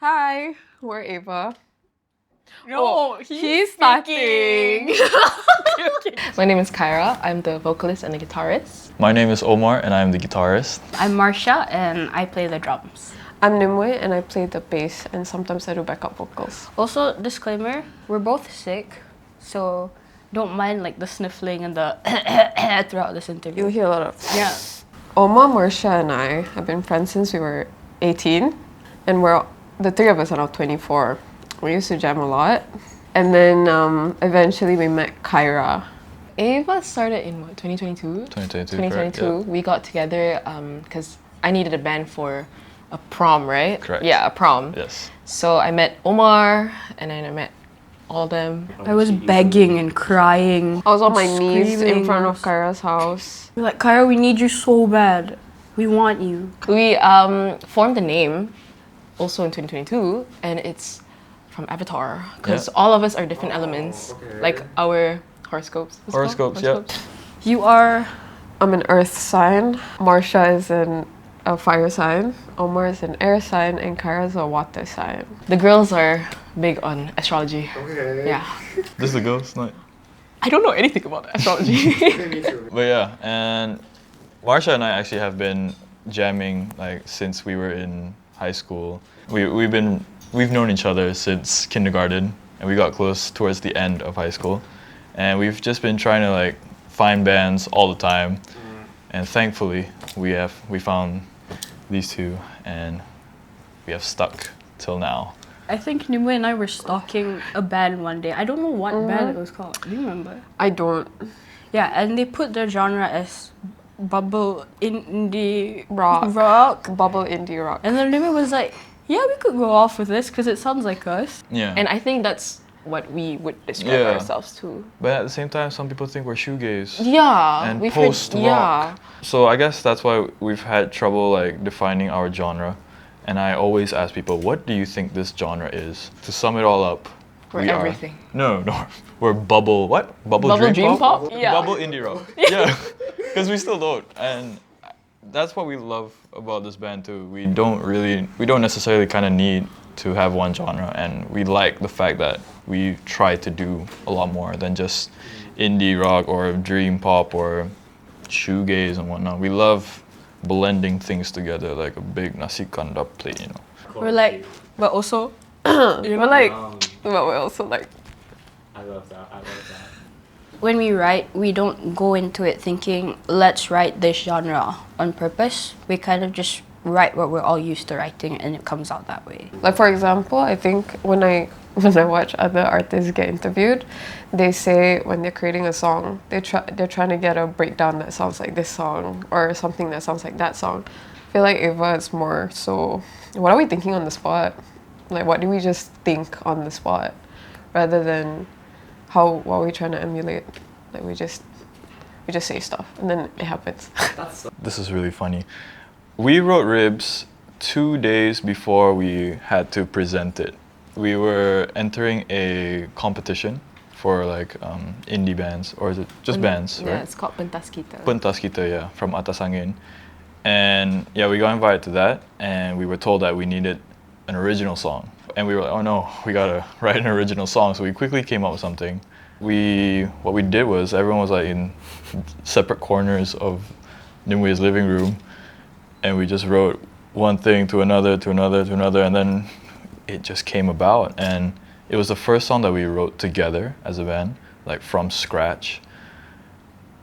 Hi, we're Ava. No, he's starting. My name is Kyra. I'm the vocalist and the guitarist. My name is Omar and I'm the guitarist. I'm Marsha and I play the drums. I'm Nimue and I play the bass and sometimes I do backup vocals. Also, disclaimer, we're both sick, so don't mind like the sniffling and the throughout this interview. You'll hear a lot of... Yeah. Omar, Marsha and I have been friends since we were 18 and the three of us are now 24. We used to jam a lot. And then eventually we met Kyra. Ava started in what, 2022? 2022, correct, yeah. We got together because I needed a band for a prom, right? Correct. Yeah, a prom. Yes. So I met Omar and then I met all of them. I was begging and crying. I was on my knees in screaming. front of Kyra's house. We're like, Kyra, we need you so bad. We want you. We formed a name also in 2022 and it's from Avatar because all of us are different elements, like our horoscopes. What's it called? Horoscopes, yep. You are... I'm an earth sign. Marsha is a fire sign. Omar is an air sign and Kyra is a water sign. The girls are big on astrology. Okay. Yeah. This is the ghost night. I don't know anything about astrology. Me too. But yeah, and Marsha and I actually have been jamming like since we were in high school. We've known each other since kindergarten and we got close towards the end of high school. And we've just been trying to like find bands all the time. And thankfully we found these two and we have stuck till now. I think Nimue and I were stalking a band one day. I don't know what band it was called. Do you remember? I don't. Yeah, and they put their genre as bubble indie Rock. Bubble indie rock. And then Nimue was like, yeah, we could go off with this because it sounds like us. Yeah. And I think that's what we would describe Yeah. ourselves to. But at the same time, some people think we're shoegaze. Yeah. And we've post-rock. Yeah. So I guess that's why we've had trouble like defining our genre. And I always ask people, what do you think this genre is? To sum it all up, We're we everything. No, we're bubble, what? Bubble dream pop? Yeah. Bubble indie rock. Yeah, because we still don't. And that's what we love about this band too. We don't necessarily kind of need to have one genre. And we like the fact that we try to do a lot more than just indie rock or dream pop or shoegaze and whatnot. We love blending things together like a big nasi kandar plate, you know. We're like, but also, But we're also like... I love that. when we write, we don't go into it thinking, let's write this genre on purpose. We kind of just write what we're all used to writing and it comes out that way. Like for example, I think when I watch other artists get interviewed, they say when they're creating a song, they're trying to get a breakdown that sounds like this song or something that sounds like that song. I feel like Ava is more so, what are we thinking on the spot? Like what do we just think on the spot rather than what are we trying to emulate? Like we just say stuff and then it happens. This is really funny. We wrote Ribs 2 days before we had to present it. We were entering a competition for like indie bands, or is it just bands, Yeah, right? it's called Pentas Kita. Pentas Kita, yeah, from Atas Angin. And yeah, we got invited to that and we were told that we needed an original song. And we were like, oh no, we gotta write an original song. So we quickly came up with something. What we did was everyone was like in separate corners of Nimue's living room. And we just wrote one thing to another, and then it just came about. And it was the first song that we wrote together as a band, like from scratch.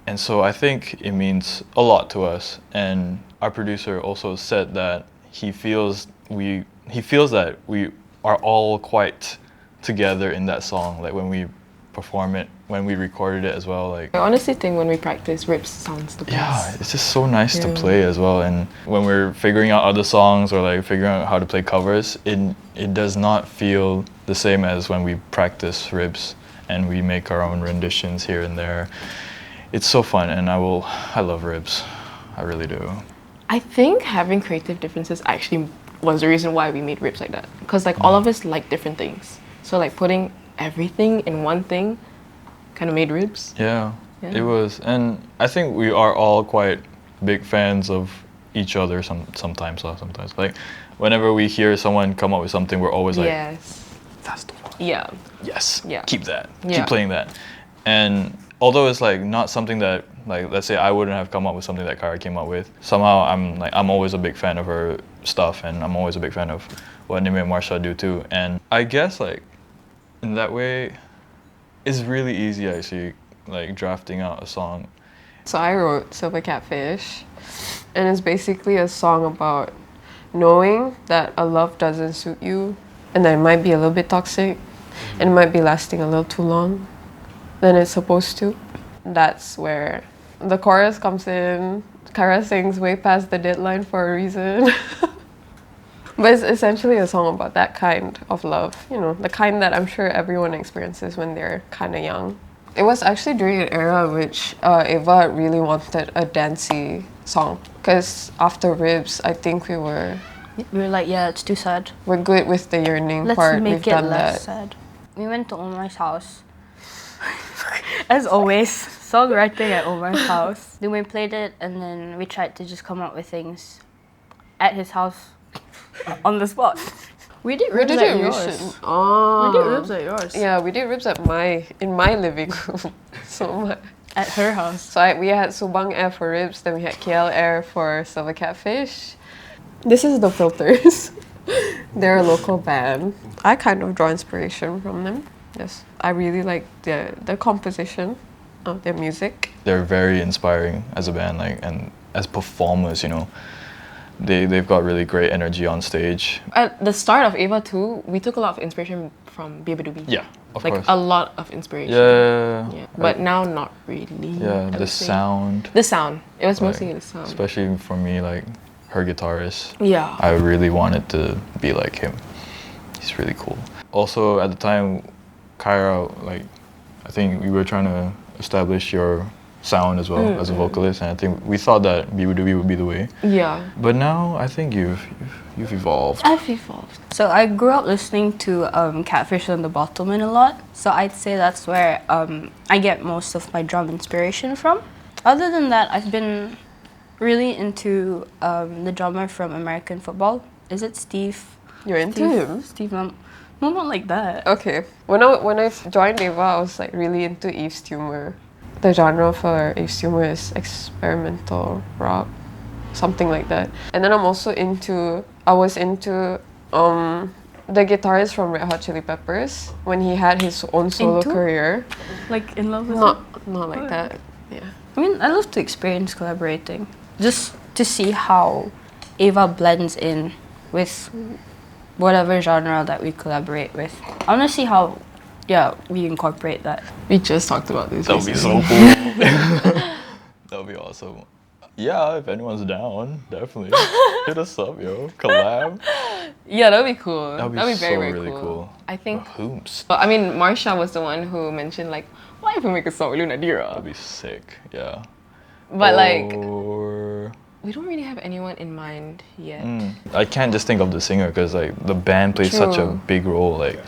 And so I think it means a lot to us. And our producer also said that he feels that we are all quite together in that song, like when we perform it, when we recorded it as well. Like I honestly think when we practice, Rips sounds the best. yeah, it's just so nice to play as well. And when we're figuring out other songs or like figuring out how to play covers, it does not feel the same as when we practice Ribs and we make our own renditions here and there. It's so fun, and I love Ribs. I really do. I think having creative differences actually was the reason why we made Rips like that. Because like all of us like different things. So like putting everything in one thing kind of made Ribs. Yeah, it was. And I think we are all quite big fans of each other sometimes. Like whenever we hear someone come up with something, we're always like, Yes. that's the one. Yeah. Yes. Yeah. Keep that. Yeah. Keep playing that. And although it's like not something that, like, let's say I wouldn't have come up with something that Kara came up with, somehow I'm always a big fan of her stuff, and I'm always a big fan of what Nimi and Marsha do too. And I guess like in that way, it's really easy actually, like drafting out a song. So I wrote Silver Catfish, and it's basically a song about knowing that a love doesn't suit you, and that it might be a little bit toxic, and it might be lasting a little too long than it's supposed to. That's where the chorus comes in. Kara sings way past the deadline for a reason. But it's essentially a song about that kind of love, you know, the kind that I'm sure everyone experiences when they're kind of young. It was actually during an era which Eva really wanted a dancey song, because after Ribs, I think we were like, yeah, it's too sad. we're good with the yearning Let's part. make We've it done less that. sad. We went to Omar's house. As always, songwriting at Omar's house. Then we played it, and then we tried to just come up with things at his house on the spot. We did We Ribs did at it. yours. Oh. We did Ribs at yours. Yeah, we did Ribs at in my living room. At her house. So we had Subang Air for Ribs, then we had KL Air for Silver Catfish. This is the Filters. They're a local band. I kind of draw inspiration from them. Yes, I really like the composition of their music. They're very inspiring as a band, like, and as performers, you know. They've got really great energy on stage. At the start of Ava 2, we took a lot of inspiration from Baby Yeah, of like course. a lot of inspiration. Yeah. But now not really. Yeah, I the would say. sound. The sound. It was like, mostly the sound. Especially for me, like her guitarist. Yeah. I really wanted to be like him. He's really cool. Also, at the time, Kyra, like, I think we were trying to establish your sound as well as a vocalist, and I think we thought that B2B would be the way. Yeah. But now I think you've evolved. I've evolved. So I grew up listening to Catfish and the Bottlemen a lot. So I'd say that's where I get most of my drum inspiration from. Other than that, I've been really into the drummer from American Football. Is it Steve? You're into him? Steve, no, not like that. Okay. When I joined Ava, I was like really into Eve's Tumor. The genre for Eve's Tumor is experimental rock, something like that. And then I was into the guitarist from Red Hot Chili Peppers when he had his own solo Into? career. Like in love with him? Not like that. Yeah. I mean, I love to experience collaborating. Just to see how Ava blends in with whatever genre that we collaborate with. I want to see how, we incorporate that. We just talked about this. That would be so cool. That would be awesome. Yeah, if anyone's down, definitely hit us up, yo. Collab. Yeah, that'd be cool. That'd be very, so very really cool. I think. Hoops. Well, I mean, Marsha was the one who mentioned like, why if we make a song with Lunadira? That'd be sick. Yeah. But like, Or we don't really have anyone in mind yet. I can't just think of the singer because like the band plays such a True. big role. Like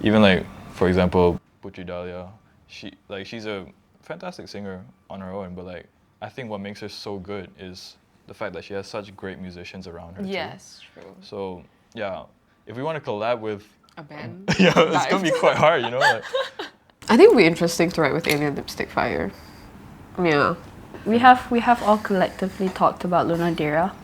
even like for example, Putri Dahlia, she's a fantastic singer on her own, but like I think what makes her so good is the fact that she has such great musicians around her. Yes, Too. true. So yeah, if we want to collab with A band. yeah, it's gonna be quite hard, you know. Like, I think it would be interesting to write with Alien Lipstick Fire. Yeah. We have all collectively talked about Luna Dira.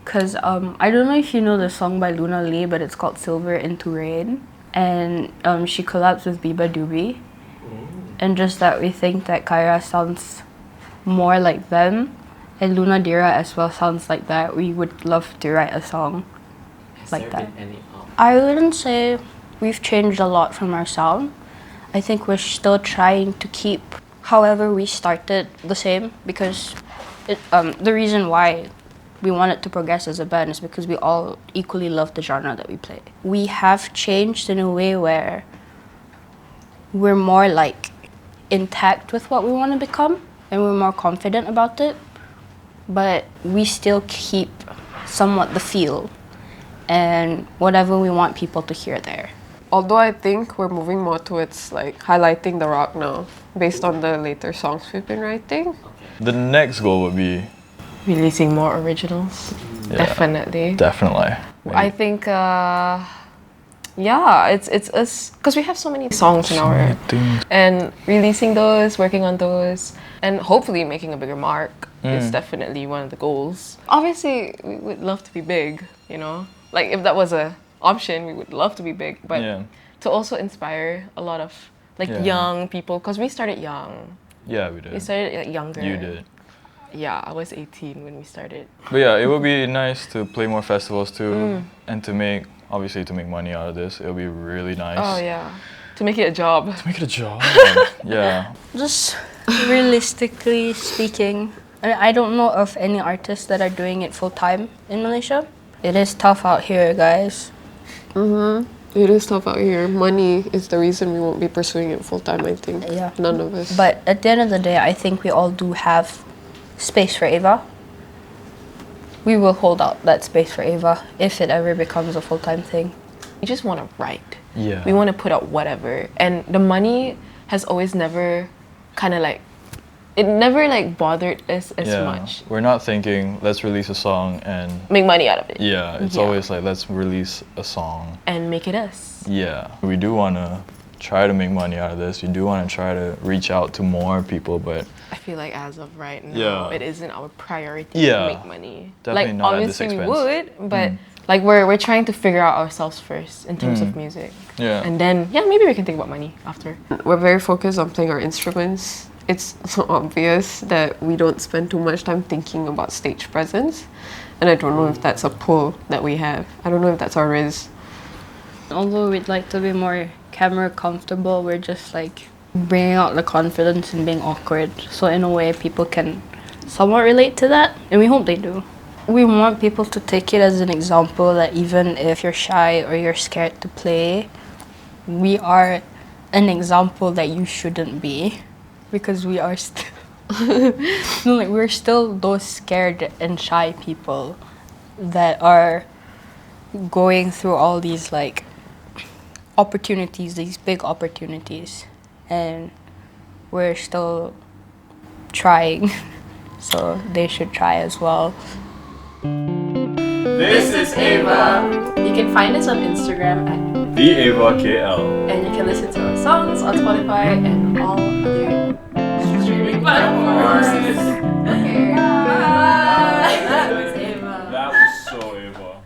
Cause I don't know if you know the song by Luna Lee, but it's called Silver into Rain, and she collabs with Biba Doobie, and just that we think that Kyra sounds more like them, and Luna Dira as well sounds like that. We would love to write a song like that. I wouldn't say we've changed a lot from our sound. I think we're still trying to keep however we started the same, because the reason why we wanted to progress as a band is because we all equally love the genre that we play. We have changed in a way where we're more like intact with what we want to become, and we're more confident about it, but we still keep somewhat the feel and whatever we want people to hear there. Although I think we're moving more towards like highlighting the rock now, based on the later songs we've been writing. the next goal would be Releasing more originals. Yeah. Definitely. Definitely. I think, yeah, it's us, because we have so many songs in our, and releasing those, working on those, and hopefully making a bigger mark is definitely one of the goals. Obviously, we would love to be big, you know? Like, if that was a option, we would love to be big, but to also inspire a lot of, like, young people, because we started young. Yeah, we did. We started, like, younger. You did. Yeah, I was 18 when we started. But yeah, it would be nice to play more festivals too, and to make, obviously, to make money out of this. It would be really nice. Oh yeah, to make it a job. To make it a job. Yeah. Just realistically speaking, I don't know of any artists that are doing it full time in Malaysia. It is tough out here, guys. It is tough out here. Money is the reason we won't be pursuing it full time, I think. Yeah. None of us. But at the end of the day, I think we all do have space for Ava. We will hold out that space for Ava if it ever becomes a full-time thing. We just want to write. Yeah. We want to put out whatever. And the money has always never kind of like, it never like bothered us as much. We're not thinking, let's release a song and Make money out of it. yeah, it's always like, let's release a song. And make it us. Yeah. We do want to try to make money out of this. We do want to try to reach out to more people, but I feel like as of right now, it isn't our priority Yeah. to make money. Definitely like not at this obviously we expense. would, but like we're trying to figure out ourselves first in terms of music. Yeah. And then maybe we can think about money after. We're very focused on playing our instruments. It's so obvious that we don't spend too much time thinking about stage presence. And I don't know if that's a pull that we have. I don't know if that's our risk. Although we'd like to be more camera comfortable, we're just like bringing out the confidence and being awkward. So in a way, people can somewhat relate to that, and we hope they do. We want people to take it as an example that even if you're shy or you're scared to play, we are an example that you shouldn't be, because we are still no, like we're still those scared and shy people that are going through all these like opportunities, these big opportunities, and we're still trying. So they should try as well. This is Ava, You can find us on Instagram at the Ava KL. and you can listen to our songs on Spotify and all other streaming platforms. Okay, bye. That was Ava. That was so Ava.